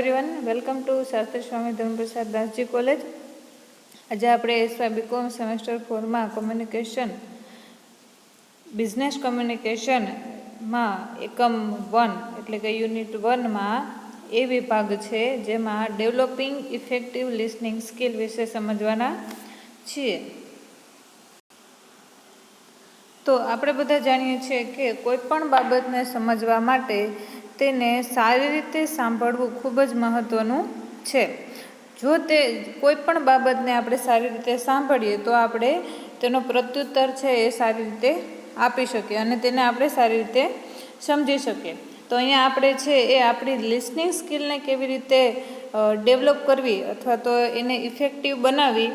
Everyone, welcome to Shastri Swami Dharmaprasad Dasji college. આજે આપણે SY BCom semester 4માં કોમ્યુનિકેશન બિઝનેસ કમ્યુનિકેશનમાં એકમ 1 એટલે કે યુનિટ 1માં એ વિભાગ છે જેમાં ડેવલપિંગ ઇફેક્ટિવ લિસનિંગ સ્કિલ વિશે સમજવાના છીએ. તો આપણે બધા જાણીએ છીએ કે કોઈ પણ બાબતને સમજવા માટે તેને સારી રીતે સાંભળવું ખૂબ જ મહત્ત્વનું છે. જો તે કોઈ પણ બાબતને આપણે સારી રીતે સાંભળીએ તો આપણે તેનો પ્રત્યુત્તર છે એ સારી રીતે આપી શકીએ અને તેને આપણે સારી રીતે સમજી શકીએ. તો અહીંયા આપણે છે એ આપણી લિસનિંગ સ્કિલને કેવી રીતે ડેવલપ કરવી અથવા તો એને ઇફેક્ટિવ બનાવવી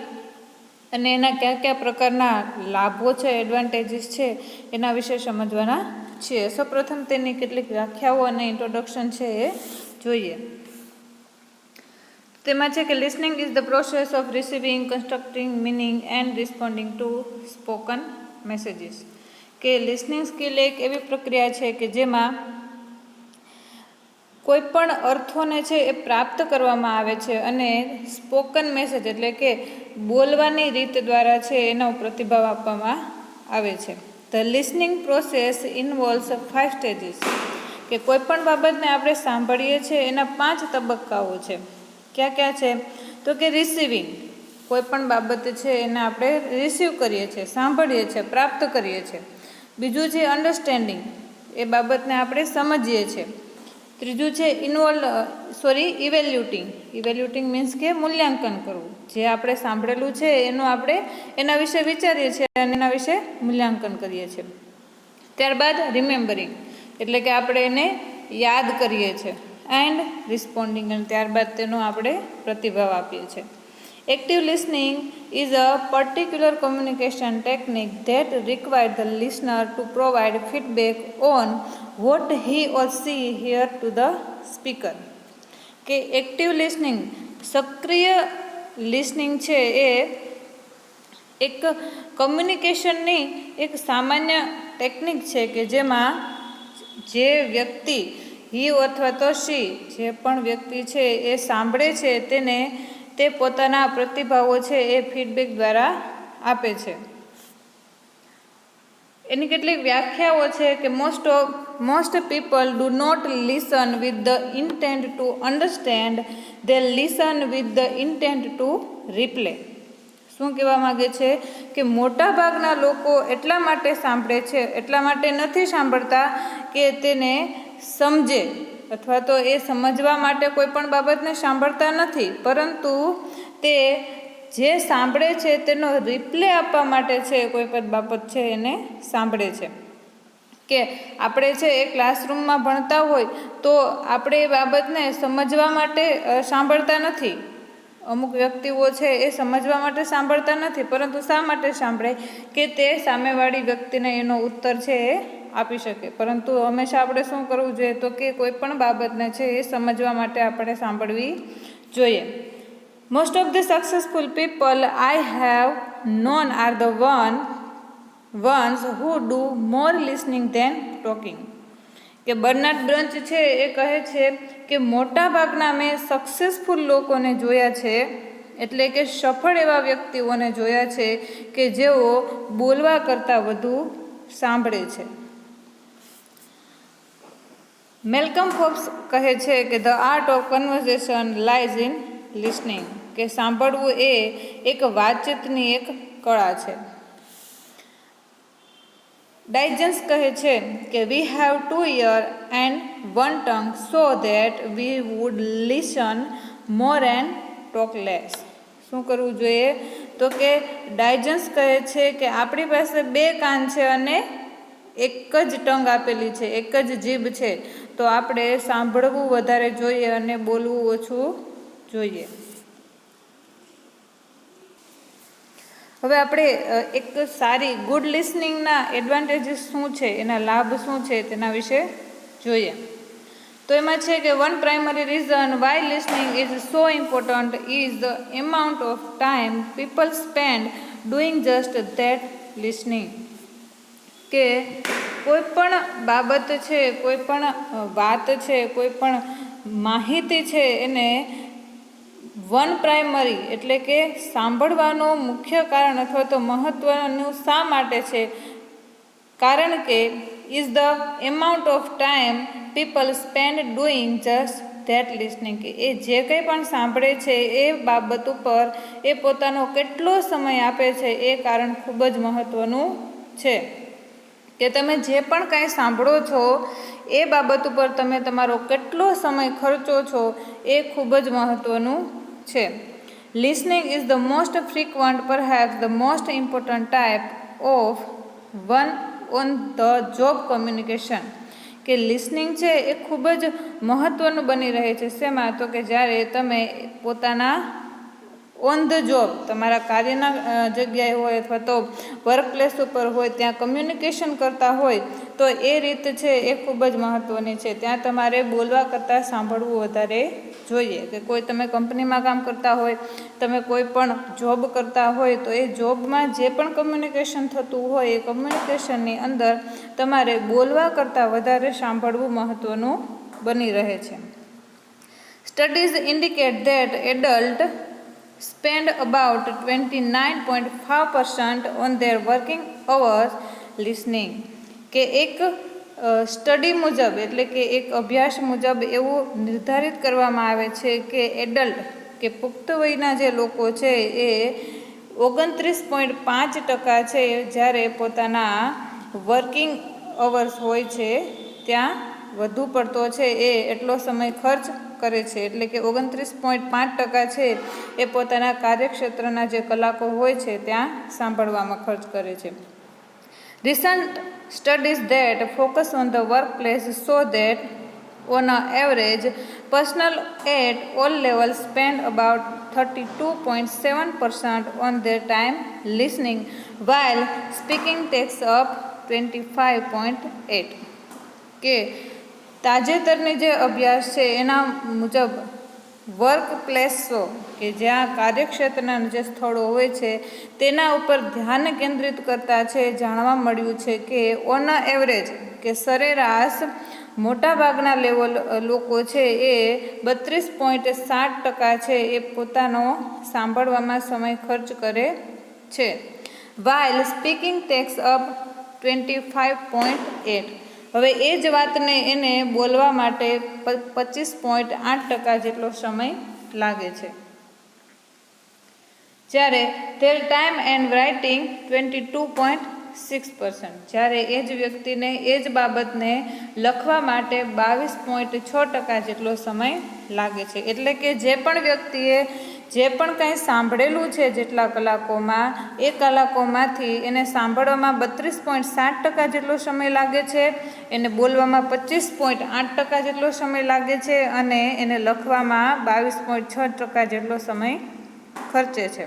અને એના કયા કયા પ્રકારના લાભો છે, એડવાન્ટેજીસ છે, એના વિશે સમજવાના છીએ. સૌપ્રથમ તેની કેટલીક વ્યાખ્યાઓ અને ઇન્ટ્રોડક્શન છે એ જોઈએ. તેમાં છે કે listening is the process of receiving, constructing meaning and responding to spoken messages. કે લિસનિંગ સ્કિલ એક એવી પ્રક્રિયા છે કે જેમાં કોઈ પણ અર્થોને છે એ પ્રાપ્ત કરવામાં આવે છે અને સ્પોકન મેસેજ એટલે કે બોલવાની રીત દ્વારા છે એનો પ્રતિભાવ આપવામાં આવે છે. The listening process ઇન્વોલ્વ્સ 5 stages. કે કોઈ પણ બાબતને આપણે સાંભળીએ છીએ એના 5 તબક્કાઓ છે. ક્યાં ક્યાં છે? તો કે રિસીવિંગ, કોઈ પણ બાબત છે એને આપણે રિસીવ કરીએ છીએ, સાંભળીએ છીએ, પ્રાપ્ત કરીએ છીએ. બીજું છે અન્ડરસ્ટેન્ડિંગ, એ બાબતને આપણે સમજીએ છીએ. ત્રીજું છે ઇવેલ્યુટિંગ. ઇવેલ્યુટિંગ મીન્સ કે મૂલ્યાંકન કરવું. જે આપણે સાંભળેલું છે એનું આપણે એના વિશે વિચારીએ છીએ અને એના વિશે મૂલ્યાંકન કરીએ છીએ. ત્યારબાદ રિમેમ્બરિંગ, એટલે કે આપણે એને યાદ કરીએ છીએ. એન્ડ રિસ્પોન્ડિંગ, અને ત્યારબાદ તેનો આપણે પ્રતિભાવ આપીએ છીએ. Active listening is a particular communication technique that require the listener to provide feedback on what he or she hear to the speaker. કે એક્ટિવ લિસનિંગ, સક્રિય લિસનિંગ છે એ એક કમ્યુનિકેશનની એક સામાન્ય ટેકનિક છે કે જેમાં જે વ્યક્તિ હી અથવા તો શી, જે પણ વ્યક્તિ છે એ સાંભળે છે તેને તે પોતાના પ્રતિભાવો છે એ ફીડબેક દ્વારા આપે છે. એની કેટલીક વ્યાખ્યાઓ છે કે most people do not listen with the intent to understand, they listen with the intent to reply. શું કહેવા માગે છે? કે મોટા ભાગના લોકો એટલા માટે સાંભળે છે, એટલા માટે નથી સાંભળતા કે તેને સમજે અથવા તો એ સમજવા માટે કોઈ પણ બાબતને સાંભળતા નથી, પરંતુ તે જે સાંભળે છે તેનો રિપ્લે આપવા માટે છે કોઈ પણ બાબત છે એને સાંભળે છે. કે આપણે છે એ ક્લાસરૂમમાં ભણતા હોય તો આપણે એ બાબતને સમજવા માટે સાંભળતા નથી. અમુક વ્યક્તિઓ છે એ સમજવા માટે સાંભળતા નથી, પરંતુ શા માટે સાંભળે? કે તે સામેવાળી વ્યક્તિને એનો ઉત્તર છે એ આપી શકે. પરંતુ હંમેશા આપણે શું કરવું જોઈએ? તો કે કોઈ પણ બાબતને છે એ સમજવા માટે આપણે સાંભળવી જોઈએ. Most of the successful people I have non are the ones who do more listening than talking. કે બર્નાર્ડ બ્રંચ છે એ કહે છે કે મોટા ભાગના મેં સક્સેસફુલ લોકોને જોયા છે, એટલે કે સફળ એવા વ્યક્તિઓને જોયા છે કે જેઓ બોલવા કરતાં વધુ સાંભળે છે. મેલ્કમ ફોક્સ કહે છે કે the art of conversion lies in listening. કે સાંભળવું એ એક વાતચીતની એક કળા છે. ડાયજન્સ કહે છે કે we have 2 ears and 1 tongue so that we would listen more and talk less. શું કરવું જોઈએ? તો કે ડાયજન્સ કહે છે કે આપણી પાસે 2 કાન છે અને એક જ ટંગ આપેલી છે, એક જ જીભ છે, તો આપણે સાંભળવું વધારે જોઈએ અને બોલવું ઓછું જોઈએ. હવે આપણે એક સારી ગુડ લિસનિંગના એડવાન્ટેજીસ શું છે, એના લાભ શું છે તેના વિશે જોઈએ. તો એમાં છે કે one primary reason Y listening is so important is the amount of time people spend doing just that listening. કે કોઈ પણ બાબત છે, કોઈ પણ વાત છે, કોઈ પણ માહિતી છે એને વન પ્રાઇમરી એટલે કે સાંભળવાનું મુખ્ય કારણ અથવા તો મહત્ત્વનું શા માટે છે, કારણ કે is the amount of time people spend doing just that listening, કે એ જે કંઈ પણ સાંભળે છે એ બાબત ઉપર એ પોતાનો કેટલો સમય આપે છે એ કારણ ખૂબ જ મહત્ત્વનું છે. કે તમે જે પણ કાંઈ સાંભળો છો એ બાબત ઉપર તમે તમારો કેટલો સમય ખર્ચો છો એ ખૂબ જ મહત્ત્વનું છે. Listening is the most frequent perhaps the most important type of one on the job communication, કે લિસનિંગ છે એ ખૂબ જ મહત્ત્વનું બની રહે છે. શેમાં? તો કે જ્યારે તમે પોતાના ઓન ધ જોબ તમારા કાર્યના જગ્યાએ હોય અથવા તો વર્ક પ્લેસ ઉપર હોય ત્યાં કમ્યુનિકેશન કરતા હોય તો એ રીત છે એ ખૂબ જ મહત્ત્વની છે. ત્યાં તમારે બોલવા કરતાં સાંભળવું વધારે જોઈએ. કે કોઈ તમે કંપનીમાં કામ કરતા હોય, તમે કોઈ પણ જોબ કરતા હોય તો એ જોબમાં જે પણ કમ્યુનિકેશન થતું હોય એ કમ્યુનિકેશનની અંદર તમારે બોલવા કરતાં વધારે સાંભળવું મહત્ત્વનું બની રહે છે. Studies indicate that adult spend about 29.5% on their working hours listening, કે એક સ્ટડી મુજબ એટલે કે એક અભ્યાસ મુજબ એવું નિર્ધારિત કરવામાં આવે છે કે એડલ્ટ કે પુખ્ત વયના જે લોકો છે એ 29.5% છે જ્યારે પોતાના વર્કિંગ અવર્સ હોય છે ત્યાં વધુ પડતો છે એ એટલો સમય ખર્ચ કરે છે. એટલે કે 29.5% છે એ પોતાના કાર્યક્ષેત્રના જે કલાકો હોય છે ત્યાં સાંભળવામાં ખર્ચ કરે છે. Recent studies that focus on the work place show that on an average, personnel at all levels spend about 32.7% on their time listening, while speaking takes up 25.8%. કે તાજેતરની જે અભ્યાસ છે એના મુજબ વર્ક પ્લેસો કે જ્યાં કાર્યક્ષેત્રના જે સ્થળો હોય છે તેના ઉપર ધ્યાન કેન્દ્રિત કરતા છે જાણવા મળ્યું છે કે ઓન અ એવરેજ કે સરેરાશ મોટાભાગના લોકો છે એ 32.7% છે એ પોતાનો સાંભળવામાં સમય ખર્ચ કરે છે. While speaking tax up 25.8%. હવે એ જ વાતને એને બોલવા માટે 25.8% જેટલો સમય લાગે છે. જ્યારે ધેર ટાઈમ એન્ડ રાઇટિંગ 22.6%, જ્યારે એ જ વ્યક્તિને એ જ બાબતને લખવા માટે 22.6% જેટલો સમય લાગે છે. એટલે કે જે પણ વ્યક્તિએ જે પણ કાંઈ સાંભળેલું છે જેટલા કલાકોમાં એ કલાકોમાંથી એને સાંભળવામાં 32.7% જેટલો સમય લાગે છે, એને બોલવામાં 25.8% જેટલો સમય લાગે છે અને એને લખવામાં 22.6% જેટલો સમય ખર્ચે છે.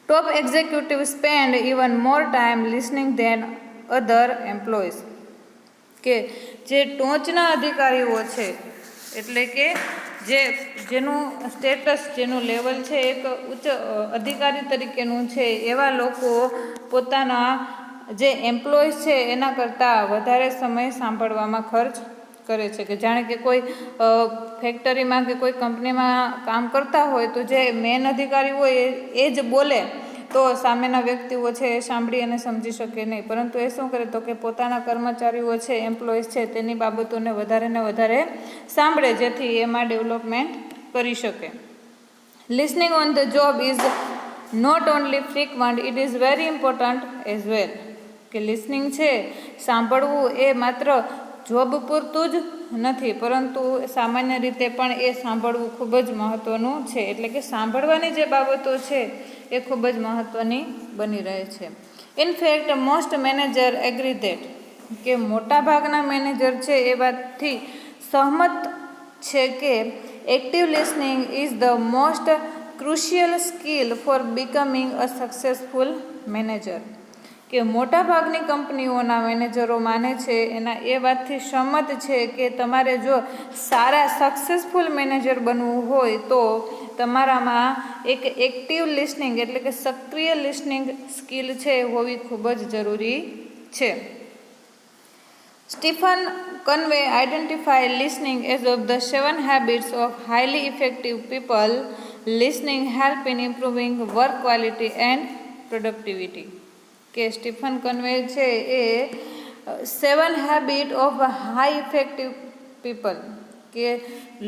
Top executive spend even more time listening than other employees, કે જે ટોચના અધિકારીઓ છે એટલે કે જેનું સ્ટેટસ જેનું લેવલ છે એક ઉચ્ચ અધિકારી તરીકેનું છે એવા લોકો પોતાના જે એમ્પ્લોઈઝ છે એના કરતાં વધારે સમય સાંભળવામાં ખર્ચ કરે છે. કે જાણે કે કોઈ ફેક્ટરીમાં કે કોઈ કંપનીમાં કામ કરતા હોય તો જે મેન અધિકારી હોય એ જ બોલે તો સામેના વ્યક્તિઓ છે એ સાંભળી અને સમજી શકે નહીં, પરંતુ એ શું કરે તો કે પોતાના કર્મચારીઓ છે એમ્પ્લોઈઝ છે તેની બાબતોને વધારે ને વધારે સાંભળે જેથી એમાં ડેવલપમેન્ટ કરી શકે. Listening on the job is not only frequent, it is very important as well, કે લિસનિંગ છે સાંભળવું એ માત્ર જોબ પૂરતું જ નથી પરંતુ સામાન્ય રીતે પણ એ સાંભળવું ખૂબ જ મહત્ત્વનું છે. એટલે કે સાંભળવાની જે બાબતો છે એ ખૂબ જ મહત્ત્વની બની રહે છે. In fact most manager agree that, કે મોટાભાગના મેનેજર છે એ વાતથી સહમત છે કે active listening is the most crucial skill for becoming a successful manager, કે મોટાભાગની કંપનીઓના મેનેજરો માને છે એના એ વાતથી સહમત છે કે તમારે જો સારા સક્સેસફુલ મેનેજર બનવું હોય તો તમારામાં એક એક્ટિવ લિસનિંગ એટલે કે સક્રિય લિસનિંગ સ્કિલ છે હોવી ખૂબ જ જરૂરી છે. Stephen Conway identify listening as of the 7 habits of highly effective people. Listening help in improving work quality and productivity. કે સ્ટીફન કન્વે છે એ 7 habit of high effective people કે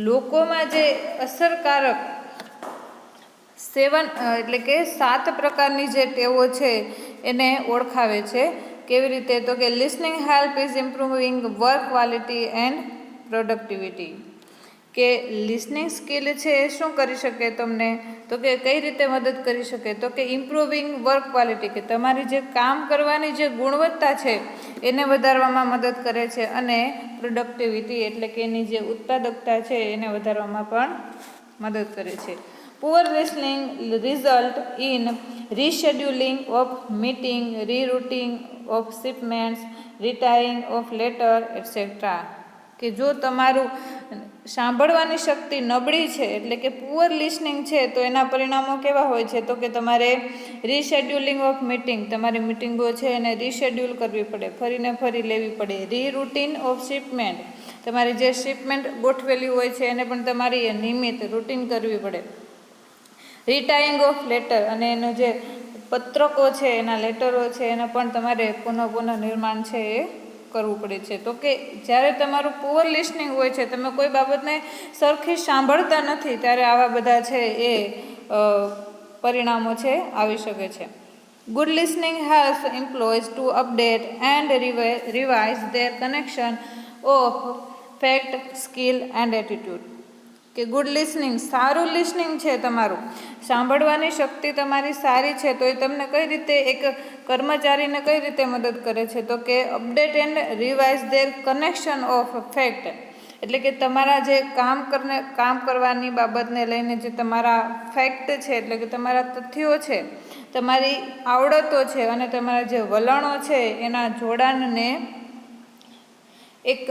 લોકોમાં જે અસરકારક 7 એટલે કે 7 પ્રકારની જે ટેવો છે એને ઓળખાવે છે. કેવી રીતે? તો કે listening help is improving work quality and productivity. કે લિસનિંગ સ્કિલ છે એ શું કરી શકે તમને? તો કે કઈ રીતે મદદ કરી શકે? તો કે ઇમ્પ્રુવિંગ વર્ક ક્વોલિટી, કે તમારી જે કામ કરવાની જે ગુણવત્તા છે એને વધારવામાં મદદ કરે છે, અને પ્રોડક્ટિવિટી એટલે કે એની જે ઉત્પાદકતા છે એને વધારવામાં પણ મદદ કરે છે. Poor listening result in rescheduling of meeting, rerouting of shipments, retying of letter, etc. કે જો તમારું સાંભળવાની શક્તિ નબળી છે એટલે કે પુઅર લિસનિંગ છે તો એના પરિણામો કેવા હોય છે? તો કે તમારે રીશેડ્યુલિંગ ઓફ મીટિંગ, તમારી મિટિંગો છે એને રીશેડ્યુલ કરવી પડે, ફરીને ફરી લેવી પડે. રીરૂટીન ઓફ શિપમેન્ટ, તમારી જે શિપમેન્ટ ગોઠવેલી હોય છે એને પણ તમારી નિયમિત રૂટીન કરવી પડે. રીટાઈંગ ઓફ લેટર, અને એનો જે પત્રકો છે એના લેટરો છે એને પણ તમારે પુનઃ નિર્માણ છે એ કરવું પડે છે. તો કે જ્યારે તમારું પુઅર લિસનિંગ હોય છે, તમે કોઈ બાબતને સરખી સાંભળતા નથી, ત્યારે આવા બધા છે એ પરિણામો છે આવી શકે છે. Good listening helps employees to update and revise their connection of fact, skill and attitude. કે ગુડ લિસનિંગ, સારું લિસનિંગ છે તમારું, સાંભળવાની શક્તિ તમારી સારી છે, તો એ તમને કઈ રીતે, એક કર્મચારીને કઈ રીતે મદદ કરે છે? તો કે update and revise their connection of fact, એટલે કે તમારા જે કામ કરવાની બાબતને લઈને જે તમારા ફેક્ટ છે એટલે કે તમારા તથ્યો છે, તમારી આવડતો છે અને તમારા જે વલણો છે એના જોડાણને એક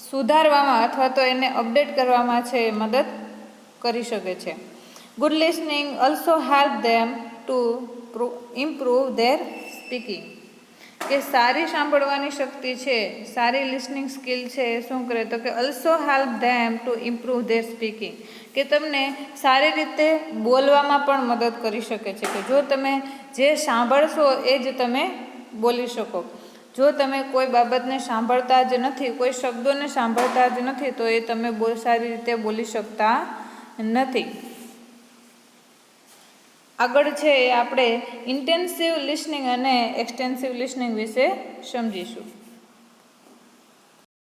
સુધારવામાં અથવા તો એને અપડેટ કરવામાં છે એ મદદ કરી શકે છે. Good listening also help them to improve there speaking. કે સારી સાંભળવાની શક્તિ છે, સારી લિસનિંગ સ્કિલ છે એ શું કરે? તો કે also help them to improve there speaking, કે તમને સારી રીતે બોલવામાં પણ મદદ કરી શકે છે. કે જો તમે જે સાંભળશો એ જ તમે બોલી શકો. જો તમે કોઈ બાબતને સાંભળતા જ નથી, કોઈ શબ્દોને સાંભળતા જ નથી, તો એ તમે સારી રીતે બોલી શકતા નથી. આગળ છે એ આપણે ઇન્ટેન્સિવ લિસનિંગ અને એક્સટેન્સિવ લિસનિંગ વિશે સમજીશું.